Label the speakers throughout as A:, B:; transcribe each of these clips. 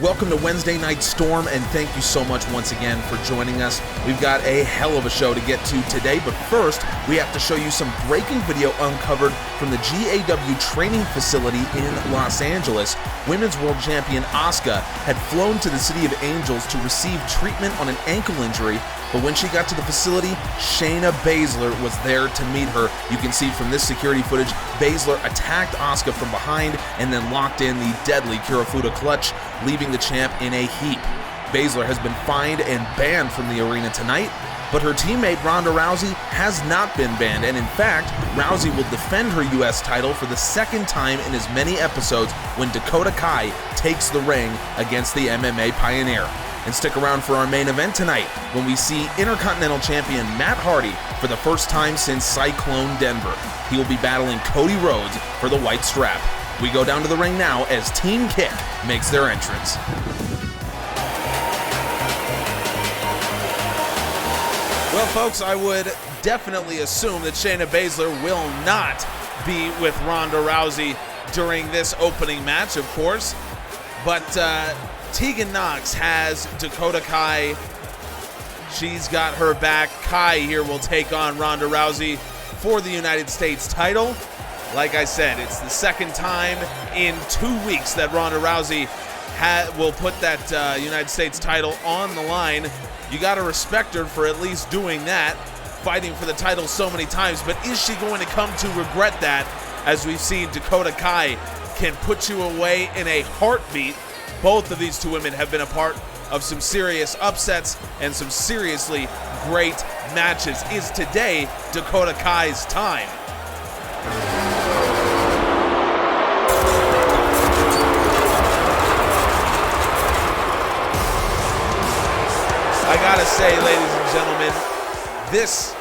A: Welcome to Wednesday Night Storm, and thank you so much once again for joining us. We've got a hell of a show to get to today, but first, we have to show you some breaking video uncovered from the GAW training facility in Los Angeles. Women's World Champion Asuka had flown to the City of Angels to receive treatment on an ankle injury, but when she got to the facility, Shayna Baszler was there to meet her. You can see from this security footage, Baszler attacked Asuka from behind and then locked in the deadly Kirifuda clutch, leaving the champ in a heap. Baszler has been fined and banned from the arena tonight, but her teammate Ronda Rousey has not been banned, and in fact, Rousey will defend her US title for the second time in as many episodes when Dakota Kai takes the ring against the MMA pioneer. And stick around for our main event tonight when we see Intercontinental Champion Matt Hardy for the first time since Cyclone Denver. He will be battling Cody Rhodes for the white strap. We go down to the ring now as Team Kick makes their entrance. Well, folks, I would definitely assume that Shayna Baszler will not be with Ronda Rousey during this opening match, of course. But Tegan Knox has Dakota Kai. She's got her back. Kai here will take on Ronda Rousey for the United States title. Like I said, it's the second time in 2 weeks that Ronda Rousey will put that United States title on the line. You got to respect her for at least doing that, fighting for the title so many times. But is she going to come to regret that? As we've seen, Dakota Kai can put you away in a heartbeat. Both of these two women have been a part of some serious upsets and some seriously great matches. Is today Dakota Kai's time? I gotta say, ladies and gentlemen, this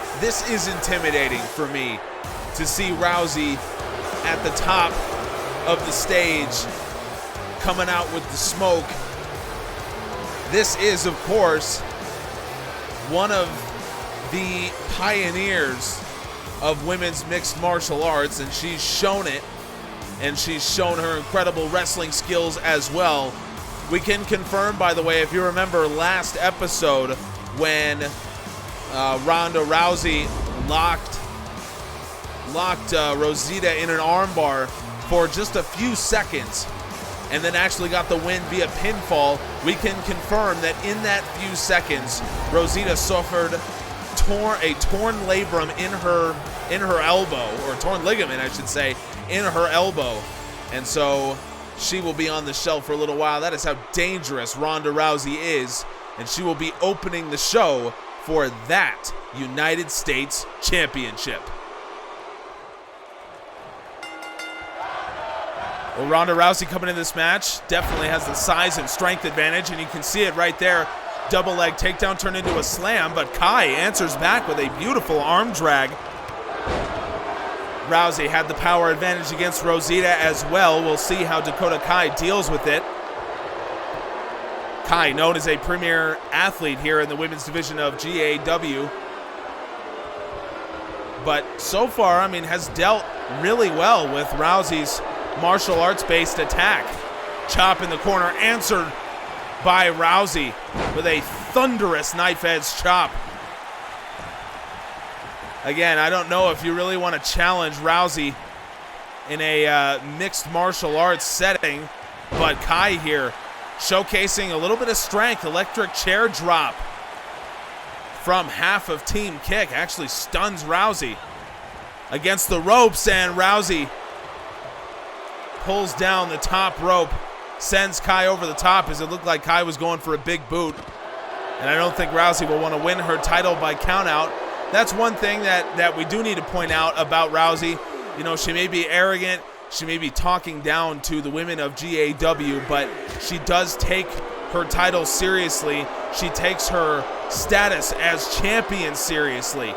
A: is intimidating for me to see Rousey at the top of the stage, coming out with the smoke. This is, of course, one of the pioneers of women's mixed martial arts, and she's shown it, and she's shown her incredible wrestling skills as well. We can confirm, by the way, if you remember last episode when Ronda Rousey locked Rosita in an armbar for just a few seconds and then actually got the win via pinfall, we can confirm that in that few seconds, Rosita suffered a torn labrum in her elbow, or torn ligament, I should say, in her elbow. And so she will be on the shelf for a little while. That is how dangerous Ronda Rousey is, and she will be opening the show for that United States Championship. Well, Ronda Rousey coming in this match definitely has the size and strength advantage, and you can see it right there. Double leg takedown turned into a slam, but Kai answers back with a beautiful arm drag. Rousey had the power advantage against Rosita as well. We'll see how Dakota Kai deals with it. Kai, known as a premier athlete here in the women's division of GAW, but so far, I mean, has dealt really well with Rousey's martial arts-based attack. Chop in the corner, answered by Rousey with a thunderous knife-edge chop. Again, I don't know if you really want to challenge Rousey in a mixed martial arts setting, but Kai here showcasing a little bit of strength. Electric chair drop from half of Team Kick actually stuns Rousey against the ropes, and Rousey pulls down the top rope, sends Kai over the top as it looked like Kai was going for a big boot. And I don't think Rousey will want to win her title by countout. That's one thing that we do need to point out about Rousey. You know, she may be arrogant, she may be talking down to the women of GAW, but she does take her title seriously. She takes her status as champion seriously.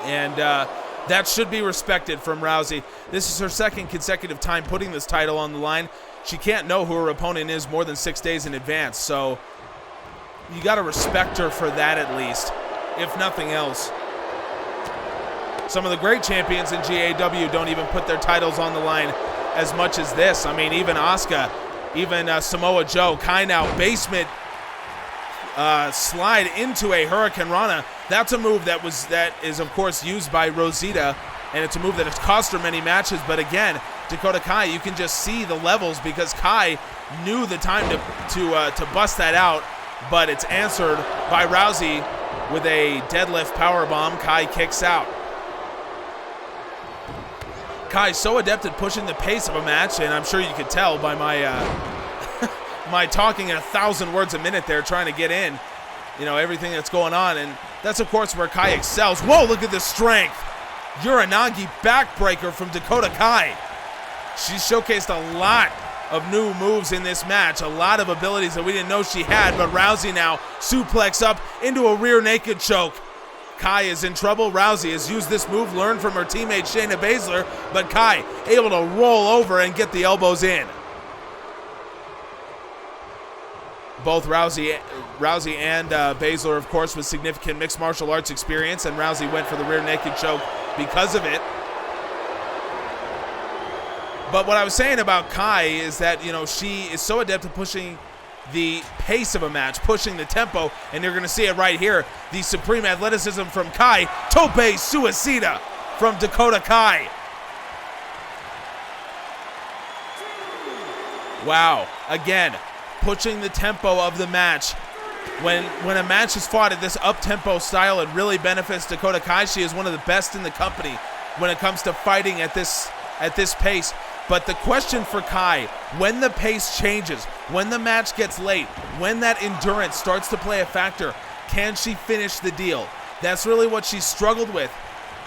A: And that should be respected from Rousey. This is her second consecutive time putting this title on the line. She can't know who her opponent is more than 6 days in advance, so you got to respect her for that at least, if nothing else. Some of the great champions in GAW don't even put their titles on the line as much as this. I mean, even Asuka even Samoa Joe. Kai now basement slide into a Hurricane Rana. That's a move that is of course used by Rosita, and it's a move that has cost her many matches. But again, Dakota Kai, you can just see the levels because Kai knew the time to bust that out, but it's answered by Rousey with a deadlift powerbomb. Kai kicks out. Kai so adept at pushing the pace of a match, and I'm sure you could tell by my my talking 1,000 words a minute there, trying to get in, everything that's going on, and that's of course where Kai excels. Whoa, look at the strength. Uranagi backbreaker from Dakota Kai. She showcased a lot of new moves in this match, a lot of abilities that we didn't know she had, but Rousey now suplex up into a rear naked choke. Kai is in trouble. Rousey has used this move, learned from her teammate Shayna Baszler, but Kai able to roll over and get the elbows in. Both Rousey and Baszler, of course, with significant mixed martial arts experience, and Rousey went for the rear naked choke because of it. But what I was saying about Kai is that, she is so adept at pushing the pace of a match, pushing the tempo, and you're going to see it right here. The supreme athleticism from Kai. Tope Suicida from Dakota Kai. Wow. Again, pushing the tempo of the match. When a match is fought at this up-tempo style, it really benefits Dakota Kai. She is one of the best in the company when it comes to fighting at this pace. But the question for Kai, when the pace changes, when the match gets late, when that endurance starts to play a factor, can she finish the deal? That's really what she struggled with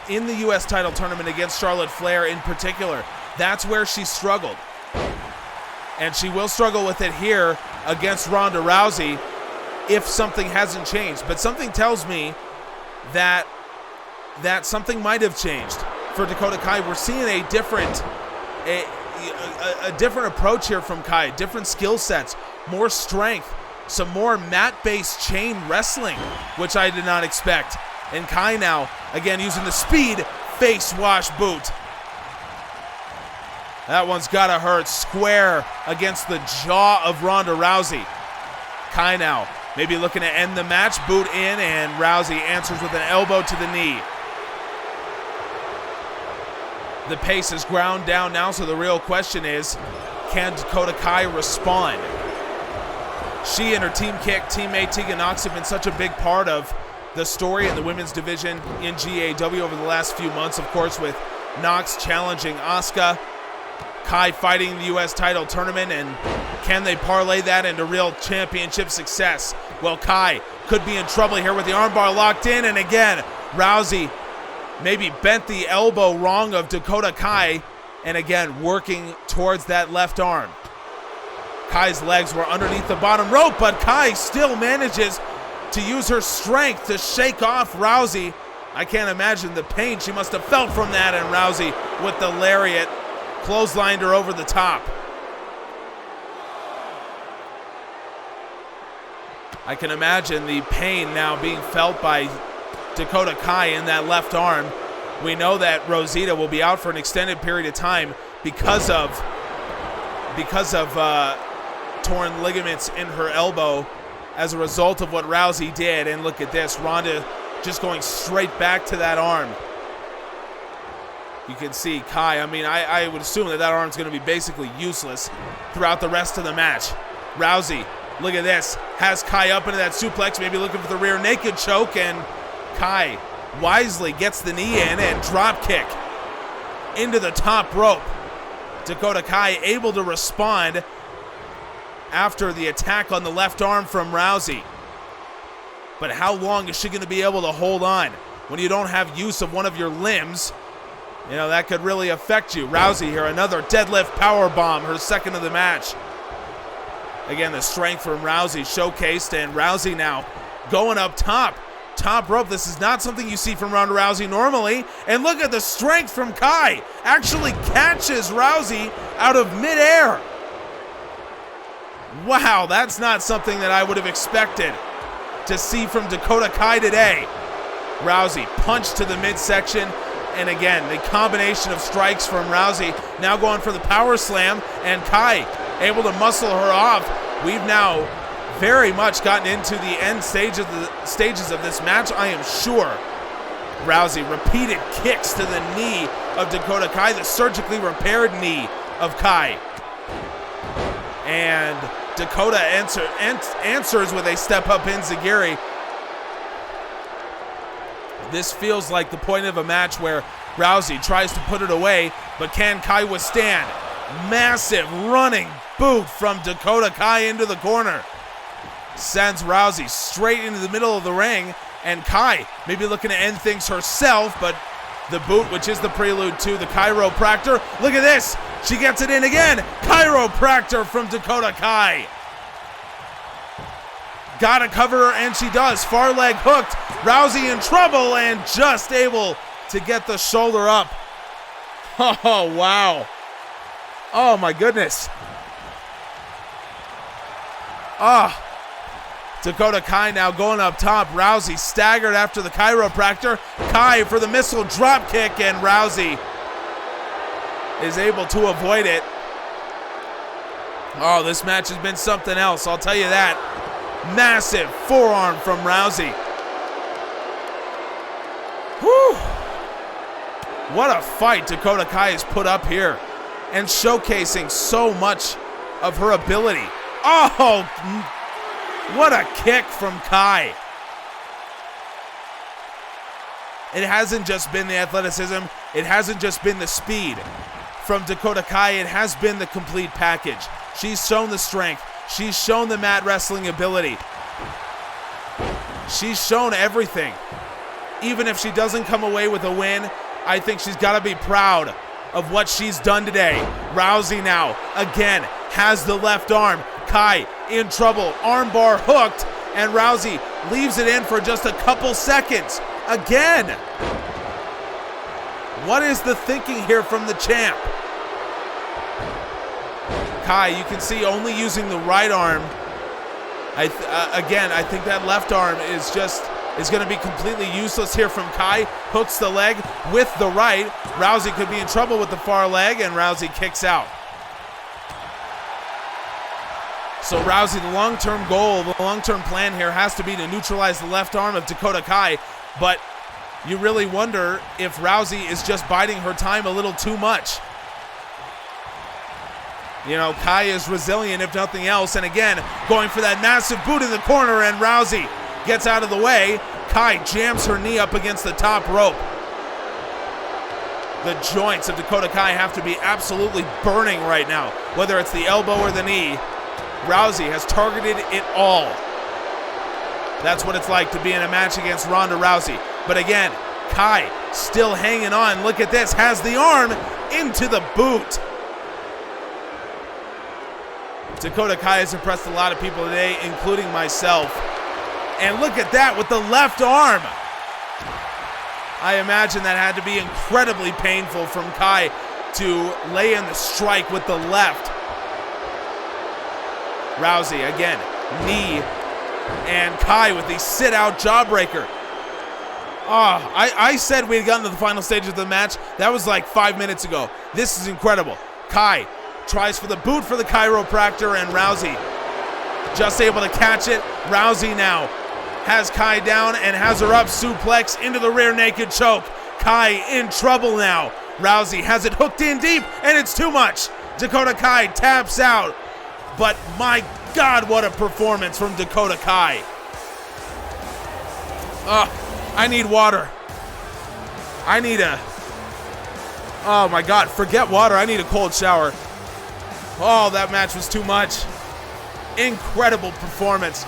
A: in the U.S. title tournament against Charlotte Flair in particular. That's where she struggled. And she will struggle with it here against Ronda Rousey if something hasn't changed. But something tells me that something might have changed for Dakota Kai. We're seeing a different approach here from Kai, different skill sets, more strength, some more mat-based chain wrestling, which I did not expect. And Kai now, again, using the speed face wash boot. That one's gotta hurt. Square against the jaw of Ronda Rousey. Kai now maybe looking to end the match, boot in, and Rousey answers with an elbow to the knee. The pace is ground down now, so the real question is, can Dakota Kai respond? She and her teammate Tegan Nox have been such a big part of the story in the women's division in GAW over the last few months, of course, with Nox challenging Asuka, Kai fighting the U.S. title tournament, and can they parlay that into real championship success? Well, Kai could be in trouble here with the armbar locked in, and again, Rousey maybe bent the elbow wrong of Dakota Kai, and again, working towards that left arm. Kai's legs were underneath the bottom rope, but Kai still manages to use her strength to shake off Rousey. I can't imagine the pain she must have felt from that, and Rousey with the lariat clotheslined her over the top. I can imagine the pain now being felt by Dakota Kai in that left arm. We know that Rosita will be out for an extended period of time because of torn ligaments in her elbow as a result of what Rousey did. And look at this, Ronda just going straight back to that arm. You can see Kai, I would assume that arm's going to be basically useless throughout the rest of the match. Rousey, look at this, has Kai up into that suplex, maybe looking for the rear naked choke, and Kai wisely gets the knee in and drop kick into the top rope. Dakota Kai able to respond after the attack on the left arm from Rousey. But how long is she going to be able to hold on when you don't have use of one of your limbs? That could really affect you. Rousey here, another deadlift power bomb, her second of the match. Again, the strength from Rousey showcased, and Rousey now going up top rope. This is not something you see from Ronda Rousey normally. And look at the strength from Kai. Actually catches Rousey out of midair. Wow, that's not something that I would have expected to see from Dakota Kai today. Rousey punched to the midsection. And again, the combination of strikes from Rousey now going for the power slam, and Kai able to muscle her off. We've now very much gotten into the end stages of this match, I am sure. Rousey, repeated kicks to the knee of Dakota Kai, the surgically repaired knee of Kai. And Dakota answers with a step-up enziguri. This feels like the point of a match where Rousey tries to put it away, but can Kai withstand? Massive running boot from Dakota Kai into the corner. Sends Rousey straight into the middle of the ring, and Kai maybe looking to end things herself, but the boot, which is the prelude to the chiropractor. Look at this. She gets it in again. Chiropractor from Dakota Kai. Gotta cover her, and she does. Far leg hooked. Rousey in trouble and just able to get the shoulder up. Oh, wow. Oh, my goodness. Dakota Kai now going up top. Rousey staggered after the chiropractor. Kai for the missile drop kick, and Rousey is able to avoid it. Oh, this match has been something else, I'll tell you that. Massive forearm from Rousey. Whew. What a fight Dakota Kai has put up here, and showcasing so much of her ability. Oh, what a kick from Kai. It hasn't just been the athleticism. It hasn't just been the speed from Dakota Kai. It has been the complete package. She's shown the strength. She's shown the mat wrestling ability. She's shown everything. Even if she doesn't come away with a win, I think she's got to be proud of what she's done today. Rousey now, again, has the left arm. Kai in trouble, armbar hooked, and Rousey leaves it in for just a couple seconds. Again. What is the thinking here from the champ? Kai, you can see only using the right arm. Again, I think that left arm is going to be completely useless here from Kai. Hooks the leg with the right. Rousey could be in trouble with the far leg, and Rousey kicks out. So Rousey, the long-term goal, the long-term plan here has to be to neutralize the left arm of Dakota Kai, but you really wonder if Rousey is just biding her time a little too much. You know, Kai is resilient if nothing else, and again, going for that massive boot in the corner, and Rousey gets out of the way. Kai jams her knee up against the top rope. The joints of Dakota Kai have to be absolutely burning right now, whether it's the elbow or the knee. Rousey has targeted it all. That's what it's like to be in a match against Ronda Rousey. But again, Kai still hanging on. Look at this, has the arm into the boot. Dakota Kai has impressed a lot of people today, including myself. And look at that with the left arm. I imagine that had to be incredibly painful from Kai to lay in the strike with the left. Rousey again, knee, and Kai with the sit-out jawbreaker. I said we had gotten to the final stage of the match. That was like 5 minutes ago. This is incredible. Kai tries for the boot for the chiropractor, and Rousey just able to catch it. Rousey now has Kai down and has her up, suplex into the rear naked choke. Kai in trouble now. Rousey has it hooked in deep, and it's too much. Dakota Kai taps out. But my God, what a performance from Dakota Kai. I need water. Oh my God, forget water. I need a cold shower. Oh, that match was too much. Incredible performance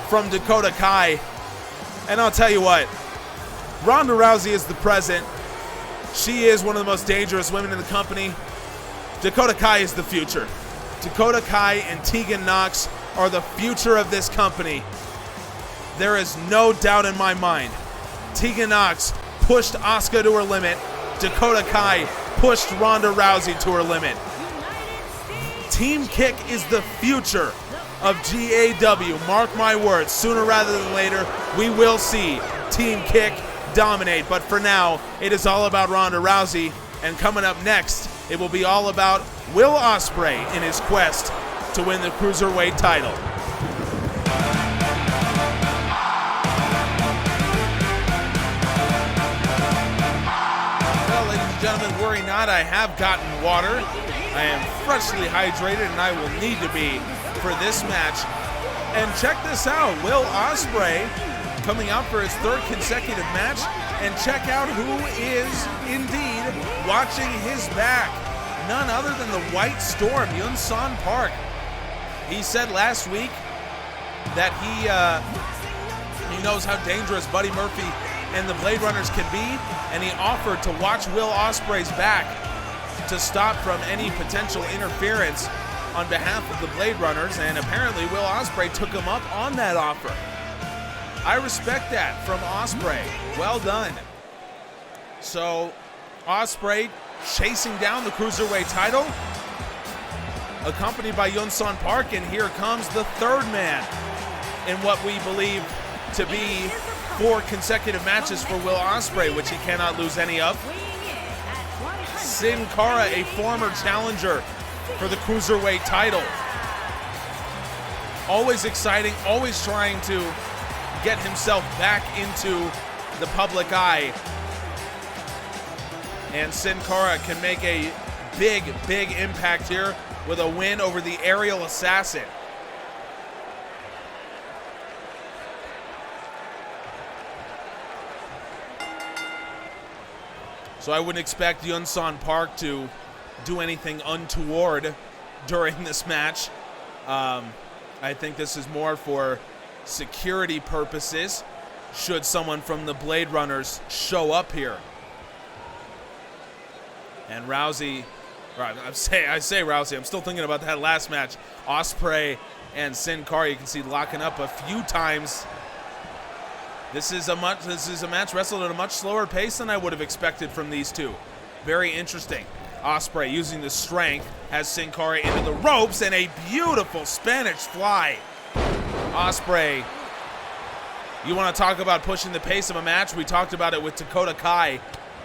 A: from Dakota Kai. And I'll tell you what, Ronda Rousey is the present. She is one of the most dangerous women in the company. Dakota Kai is the future. Dakota Kai and Tegan Nox are the future of this company. There is no doubt in my mind. Tegan Nox pushed Asuka to her limit. Dakota Kai pushed Ronda Rousey to her limit. Team Kick is the future of GAW. Mark my words, sooner rather than later, we will see Team Kick dominate. But for now, it is all about Ronda Rousey. And coming up next, it will be all about Will Ospreay in his quest to win the Cruiserweight title. Well, ladies and gentlemen, worry not, I have gotten water. I am freshly hydrated, and I will need to be for this match. And check this out, Will Ospreay coming out for his third consecutive match, and check out who is indeed watching his back. None other than the White Storm, Yun-Son Park. He said last week that he knows how dangerous Buddy Murphy and the Blade Runners can be, and he offered to watch Will Ospreay's back to stop from any potential interference on behalf of the Blade Runners, and apparently Will Ospreay took him up on that offer. I respect that from Ospreay. Well done. So, Ospreay chasing down the Cruiserweight title, accompanied by Yun-Son Park, and here comes the third man in what we believe to be 4 consecutive matches for Will Ospreay, which he cannot lose any of. Sin Cara, a former challenger for the Cruiserweight title. Always exciting, always trying to get himself back into the public eye. And Sin Cara can make a big impact here with a win over the Aerial Assassin. So I wouldn't expect Yun-Son Park to do anything untoward during this match. I think this is more for security purposes should someone from the Blade Runners show up here. And Rousey, I say Rousey, I'm still thinking about that last match. Ospreay and Sin Cara, you can see locking up a few times. This is a match wrestled at a much slower pace than I would have expected from these two. Very interesting. Ospreay using the strength has Sin Cara into the ropes, and a beautiful Spanish fly. Ospreay, you want to talk about pushing the pace of a match? We talked about it with Dakota Kai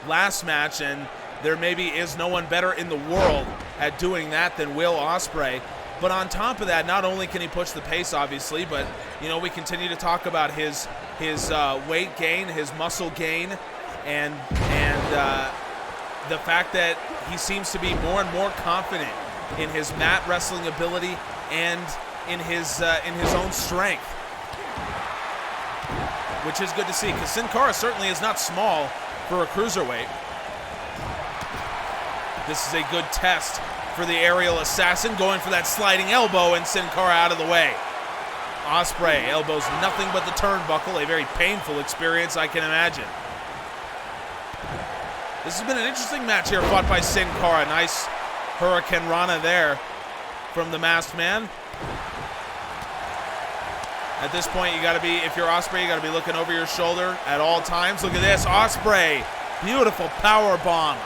A: last match, and there maybe is no one better in the world at doing that than Will Ospreay. But on top of that, not only can he push the pace, obviously, but we continue to talk about his weight gain, his muscle gain, and the fact that he seems to be more and more confident in his mat wrestling ability and in his own strength, which is good to see, because Sin Cara certainly is not small for a cruiserweight. This is a good test for the Aerial Assassin, going for that sliding elbow, and Sin Cara out of the way. Ospreay elbows nothing but the turnbuckle, a very painful experience, I can imagine. This has been an interesting match here, fought by Sin Cara. Nice Hurricane Rana there from the Masked Man. At this point, you got to be, if you're Ospreay, you got to be looking over your shoulder at all times. Look at this, Ospreay, beautiful power bomb.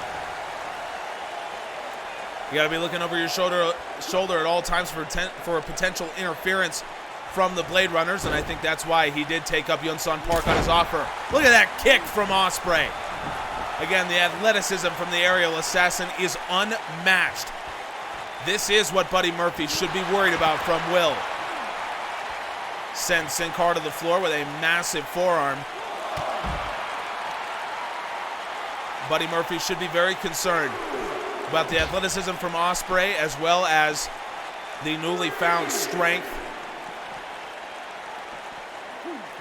A: You got to be looking over your shoulder at all times for a potential interference from the Blade Runners, and I think that's why he did take up Yun-Son Park on his offer. Look at that kick from Ospreay. Again, the athleticism from the Aerial Assassin is unmatched. This is what Buddy Murphy should be worried about from Will. Sends Sin Cara to the floor with a massive forearm. Buddy Murphy should be very concerned about the athleticism from Ospreay, as well as the newly found strength.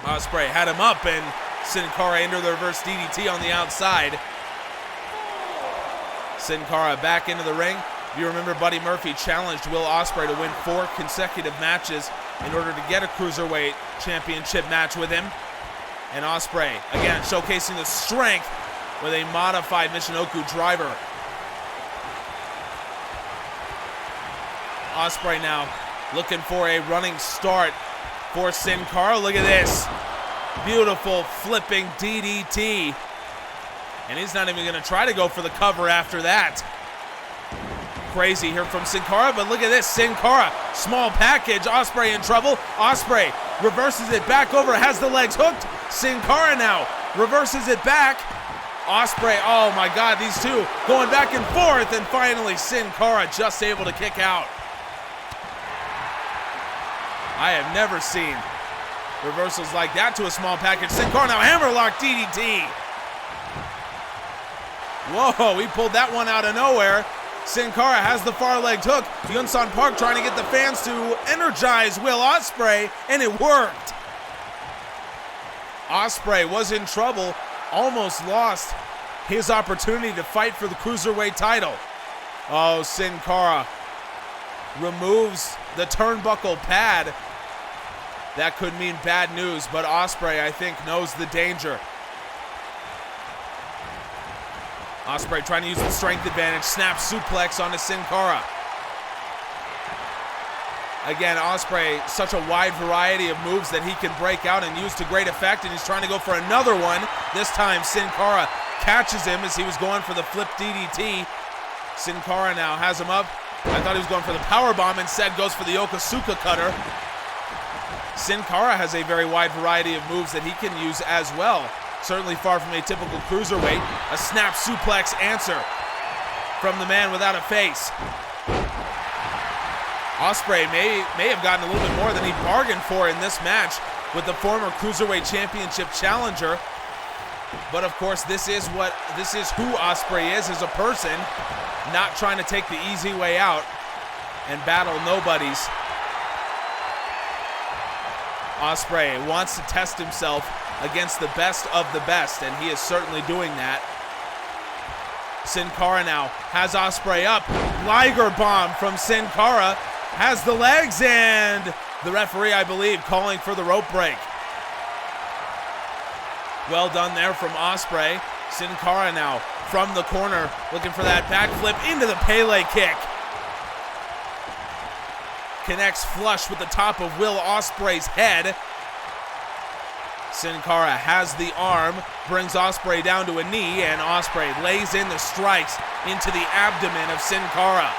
A: Ospreay had him up, and Sin Cara into the reverse DDT on the outside. Sin Cara back into the ring. If you remember, Buddy Murphy challenged Will Ospreay to win 4 consecutive matches in order to get a Cruiserweight Championship match with him. And Ospreay, again, showcasing the strength with a modified Michinoku driver. Ospreay now looking for a running start for Sin Cara. Look at this. Beautiful flipping DDT. And he's not even going to try to go for the cover after that. Crazy here from Sin Cara, but look at this. Sin Cara, small package. Ospreay in trouble. Ospreay reverses it back over, has the legs hooked. Sin Cara now reverses it back. Ospreay, oh my God, these two going back and forth, and finally Sin Cara just able to kick out. I have never seen reversals like that to a small package. Sin Cara now hammerlock DDT. Whoa, he pulled that one out of nowhere. Sin Cara has the far leg hook. Yunsan Park trying to get the fans to energize Will Ospreay, and it worked. Ospreay was in trouble, almost lost his opportunity to fight for the Cruiserweight title. Oh, Sin Cara removes the turnbuckle pad. That could mean bad news, but Ospreay, I think, knows the danger. Ospreay trying to use the strength advantage, snap suplex onto Sin Cara. Again, Ospreay, such a wide variety of moves that he can break out and use to great effect, and he's trying to go for another one. This time, Sin Cara catches him as he was going for the flip DDT. Sin Cara now has him up. I thought he was going for the powerbomb, instead goes for the Yokosuka cutter. Sin Cara has a very wide variety of moves that he can use as well. Certainly far from a typical cruiserweight. A snap suplex answer from the man without a face. Ospreay may have gotten a little bit more than he bargained for in this match with the former Cruiserweight Championship challenger. But of course, this is who Ospreay is as a person, not trying to take the easy way out and battle nobodies. Ospreay wants to test himself against the best of the best, and he is certainly doing that. Sin Cara now has Ospreay up. Liger bomb from Sin Cara, has the legs, and the referee, I believe, calling for the rope break. Well done there from Ospreay. Sin Cara now from the corner, looking for that backflip into the Pele kick. Connects flush with the top of Will Ospreay's head. Sin Cara has the arm, brings Ospreay down to a knee, and Ospreay lays in the strikes into the abdomen of Sin Cara.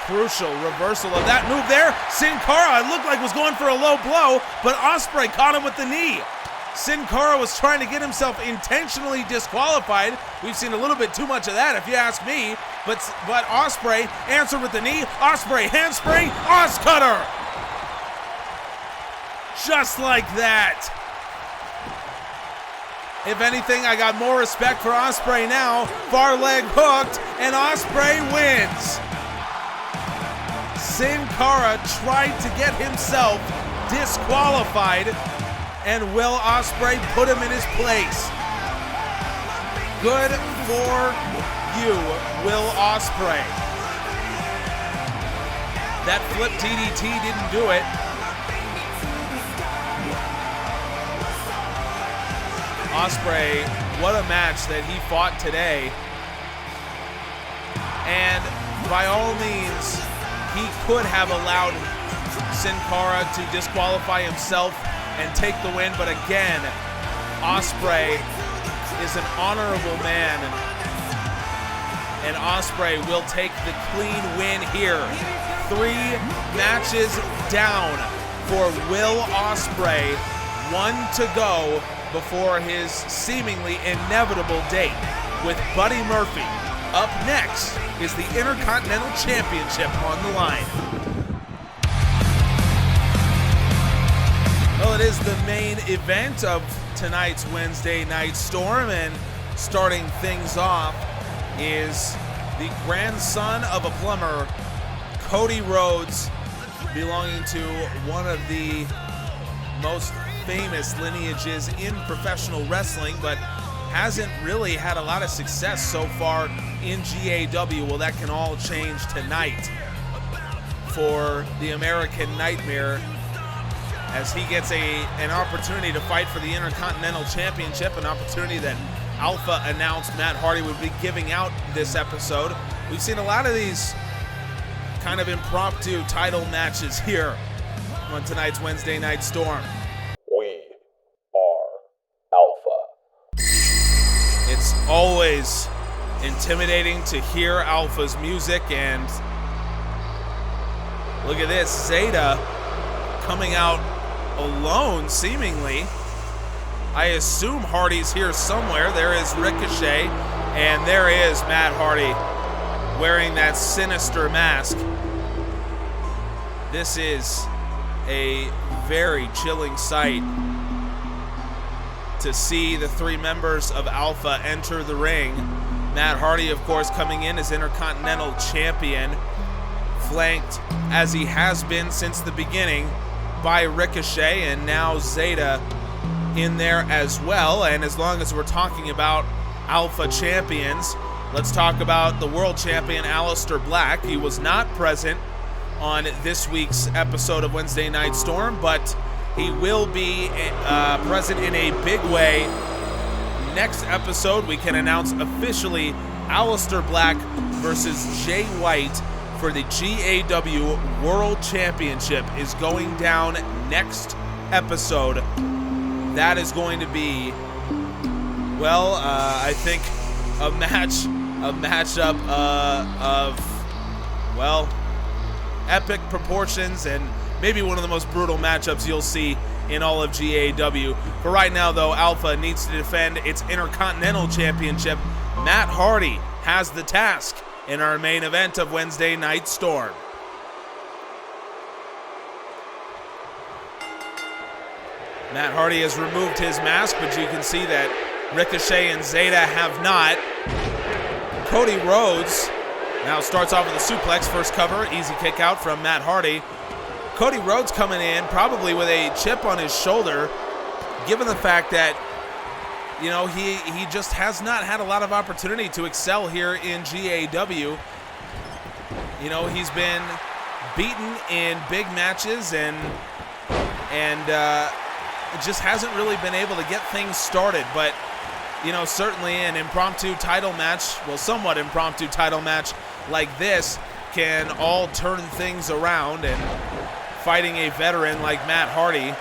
A: Crucial reversal of that move there. Sin Cara, it looked like was going for a low blow, but Ospreay caught him with the knee. Sin Cara was trying to get himself intentionally disqualified. We've seen a little bit too much of that, if you ask me. But Ospreay answered with the knee. Ospreay handspring, Os cutter. Just like that. If anything, I got more respect for Ospreay now. Far leg hooked, and Ospreay wins. Sin Cara tried to get himself disqualified, and Will Ospreay put him in his place. Good for you, Will Ospreay. That flip DDT didn't do it. Ospreay, what a match that he fought today. And by all means, he could have allowed Sin Cara to disqualify himself and take the win, but again, Ospreay is an honorable man, and Ospreay will take the clean win here. 3 matches down for Will Ospreay, 1 to go before his seemingly inevitable date with Buddy Murphy. Up next is the Intercontinental Championship on the line. Well, it is the main event of tonight's Wednesday Night Storm, and starting things off is the grandson of a plumber, Cody Rhodes, belonging to one of the most famous lineages in professional wrestling, but hasn't really had a lot of success so far in GAW. Well, that can all change tonight for the American Nightmare, as he gets an opportunity to fight for the Intercontinental Championship, an opportunity that Alpha announced Matt Hardy would be giving out this episode. We've seen a lot of these kind of impromptu title matches here on tonight's Wednesday Night Storm.
B: We are Alpha.
A: It's always intimidating to hear Alpha's music, and look at this, Zeta coming out alone, seemingly. I assume Hardy's here somewhere. There is Ricochet, and there is Matt Hardy wearing that sinister mask. This is a very chilling sight to see the three members of Alpha enter the ring. Matt Hardy, of course, coming in as Intercontinental Champion, flanked, as he has been since the beginning, by Ricochet, and now Zeta in there as well. And as long as we're talking about Alpha champions, let's talk about the world champion, Aleister Black. He was not present on this week's episode of Wednesday Night Storm, but he will be present in a big way. Next episode, we can announce officially Aleister Black versus Jay White for the GAW World Championship is going down next episode. That is going to be, well, I think a matchup of, well, epic proportions and maybe one of the most brutal matchups you'll see in all of GAW. For right now, though, Alpha needs to defend its Intercontinental Championship. Matt Hardy has the task in our main event of Wednesday Night Storm. Matt Hardy has removed his mask, but you can see that Ricochet and Zeta have not. Cody Rhodes now starts off with a suplex, first cover, easy kick out from Matt Hardy. Cody Rhodes coming in probably with a chip on his shoulder, given the fact that, you know, he just has not had a lot of opportunity to excel here in GAW. You know, he's been beaten in big matches and just hasn't really been able to get things started. But, you know, certainly an impromptu title match, well, somewhat impromptu title match like this can all turn things around, and fighting a veteran like Matt Hardy.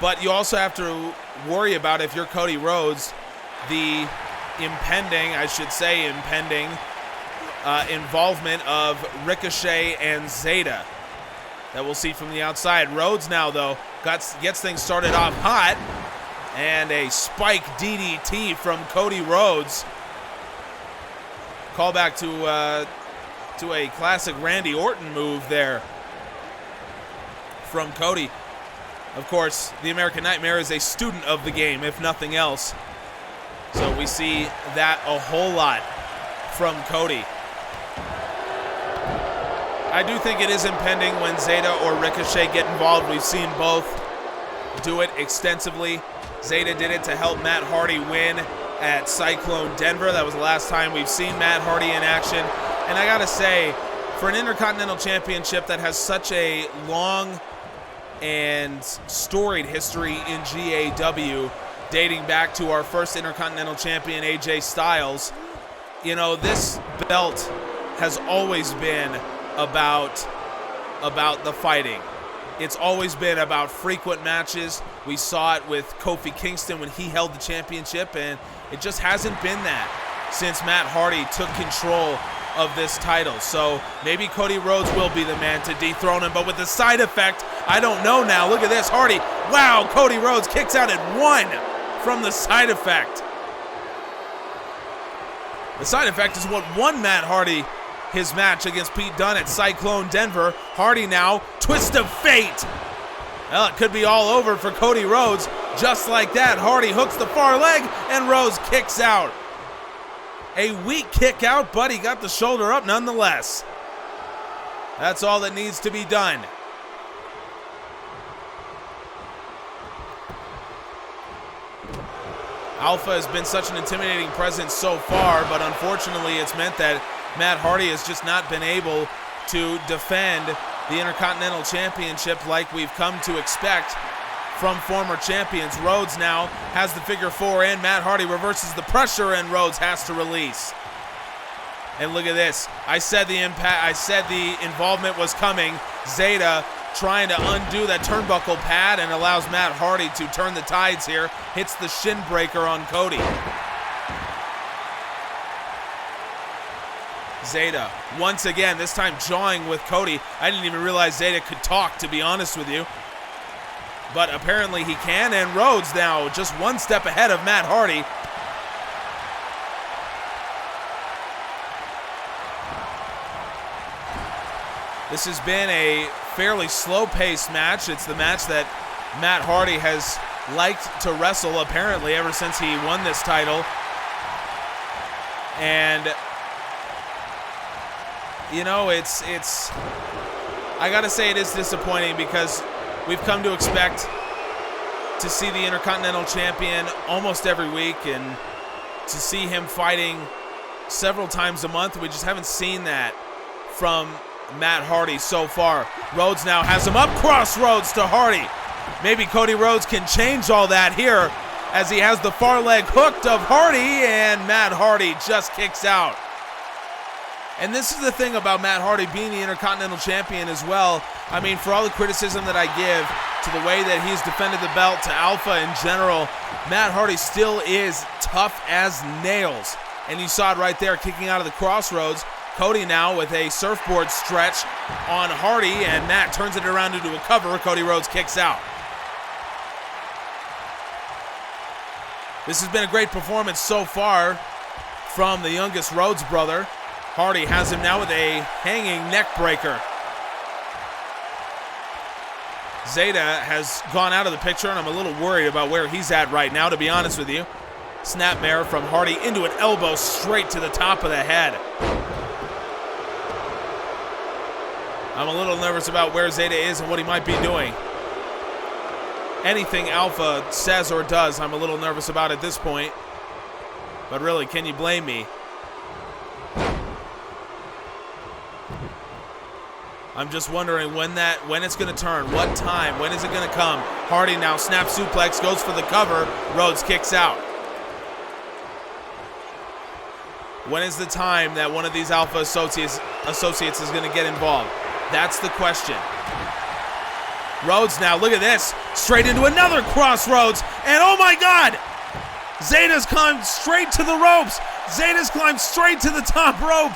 A: But you also have to worry about, if you're Cody Rhodes, the impending involvement of Ricochet and Zeta that we'll see from the outside. Rhodes now, though, gets things started off hot, and a spike DDT from Cody Rhodes. Call back to a classic Randy Orton move there from Cody. Of course, the American Nightmare is a student of the game, if nothing else. So we see that a whole lot from Cody. I do think it is impending when Zeta or Ricochet get involved. We've seen both do it extensively. Zeta did it to help Matt Hardy win at Cyclone Denver. That was the last time we've seen Matt Hardy in action. And I gotta say, for an Intercontinental Championship that has such a long and storied history in GAW, dating back to our first Intercontinental Champion, AJ Styles, you know, this belt has always been about the fighting. It's always been about frequent matches. We saw it with Kofi Kingston when he held the championship, and it just hasn't been that since Matt Hardy took control of this title. So maybe Cody Rhodes will be the man to dethrone him, but with the side effect, I don't know now. Look at this, Hardy. Wow, Cody Rhodes kicks out at 1 from the side effect. The side effect is what won Matt Hardy his match against Pete Dunne at Cyclone Denver. Hardy now, twist of fate. Well, it could be all over for Cody Rhodes. Just like that, Hardy hooks the far leg, and Rhodes kicks out. A weak kick out, but he got the shoulder up nonetheless. That's all that needs to be done. Alpha has been such an intimidating presence so far, but unfortunately it's meant that Matt Hardy has just not been able to defend the Intercontinental Championship like we've come to expect from former champions. Rhodes now has the figure 4 in. Matt Hardy reverses the pressure, and Rhodes has to release. And look at this. I said the involvement was coming. Zeta trying to undo that turnbuckle pad and allows Matt Hardy to turn the tides here. Hits the shin breaker on Cody. Zeta, once again, this time jawing with Cody. I didn't even realize Zeta could talk, to be honest with you. But apparently he can, and Rhodes now just one step ahead of Matt Hardy. This has been a fairly slow-paced match. It's the match that Matt Hardy has liked to wrestle, apparently, ever since he won this title. And, you know, it's I gotta say it is disappointing because we've come to expect to see the Intercontinental Champion almost every week and to see him fighting several times a month. We just haven't seen that from Matt Hardy so far. Rhodes now has him up, crossroads to Hardy. Maybe Cody Rhodes can change all that here as he has the far leg hooked of Hardy, and Matt Hardy just kicks out. And this is the thing about Matt Hardy being the Intercontinental Champion as well. I mean, for all the criticism that I give to the way that he's defended the belt, to Alpha in general, Matt Hardy still is tough as nails. And you saw it right there, kicking out of the crossroads. Cody now with a surfboard stretch on Hardy, and Matt turns it around into a cover. Cody Rhodes kicks out. This has been a great performance so far from the youngest Rhodes brother. Hardy has him now with a hanging neck breaker. Zeta has gone out of the picture, and I'm a little worried about where he's at right now, to be honest with you. Snapmare from Hardy into an elbow straight to the top of the head. I'm a little nervous about where Zeta is and what he might be doing. Anything Alpha says or does, I'm a little nervous about at this point. But really, can you blame me? I'm just wondering when it's going to turn, what time, when is it going to come? Hardy now snap suplex, goes for the cover, Rhodes kicks out. When is the time that one of these Alpha associates is going to get involved? That's the question. Rhodes now, look at this, straight into another crossroads, and oh my God! Zeta's climbed straight to the ropes. Zeta's climbed straight to the top rope.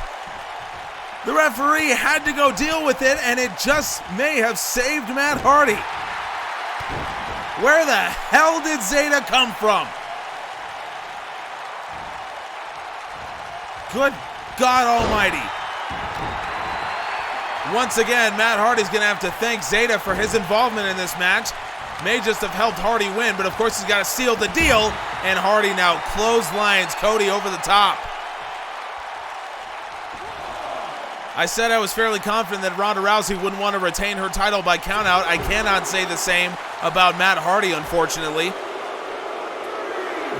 A: The referee had to go deal with it, and it just may have saved Matt Hardy. Where the hell did Zeta come from? Good God Almighty. Once again, Matt Hardy's going to have to thank Zeta for his involvement in this match. May just have helped Hardy win, but of course he's got to seal the deal, and Hardy now clotheslines Cody over the top. I said I was fairly confident that Ronda Rousey wouldn't want to retain her title by countout. I cannot say the same about Matt Hardy, unfortunately.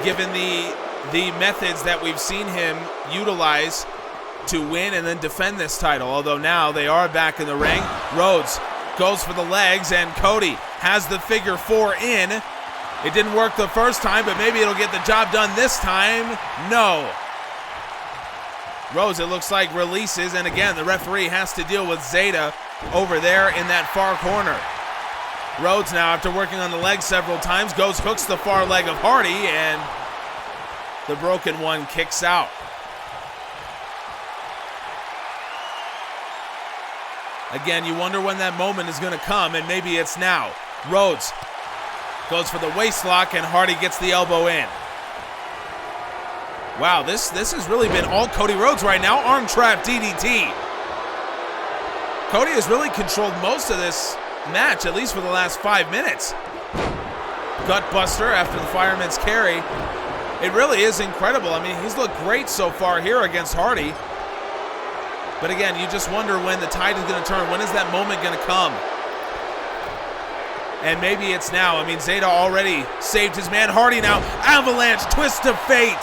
A: Given the methods that we've seen him utilize to win and then defend this title. Although now they are back in the ring. Rhodes goes for the legs, and Cody has the figure 4 in. It didn't work the first time, but maybe it'll get the job done this time. No. Rhodes, it looks like, releases, and again, the referee has to deal with Zeta over there in that far corner. Rhodes now, after working on the leg several times, hooks the far leg of Hardy, and the broken one kicks out. Again, you wonder when that moment is going to come, and maybe it's now. Rhodes goes for the waist lock, and Hardy gets the elbow in. Wow, this has really been all Cody Rhodes right now. Arm trap DDT. Cody has really controlled most of this match, at least for the last 5 minutes. Gut buster after the fireman's carry. It really is incredible. I mean, he's looked great so far here against Hardy. But again, you just wonder when the tide is going to turn. When is that moment going to come? And maybe it's now. I mean, Zeta already saved his man. Hardy now, avalanche, twist of fate.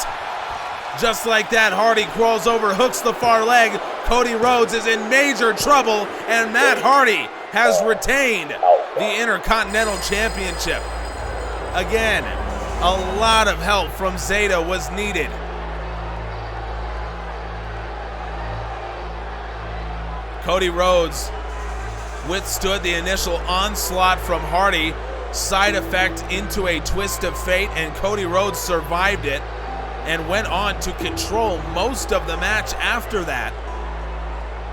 A: Just like that, Hardy crawls over, hooks the far leg. Cody Rhodes is in major trouble, and Matt Hardy has retained the Intercontinental Championship. Again, a lot of help from Zeta was needed. Cody Rhodes withstood the initial onslaught from Hardy, side effect into a twist of fate, and Cody Rhodes survived it and went on to control most of the match after that.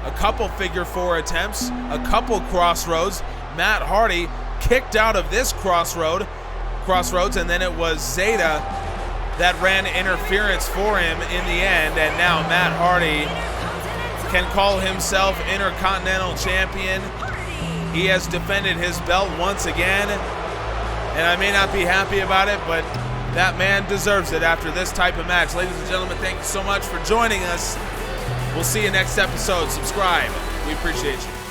A: A couple figure 4 attempts, a couple crossroads. Matt Hardy kicked out of this crossroads, and then it was Zeta that ran interference for him in the end, and now Matt Hardy can call himself Intercontinental Champion. He has defended his belt once again, and I may not be happy about it, but that man deserves it after this type of match. Ladies and gentlemen, thank you so much for joining us. We'll see you next episode. Subscribe. We appreciate you.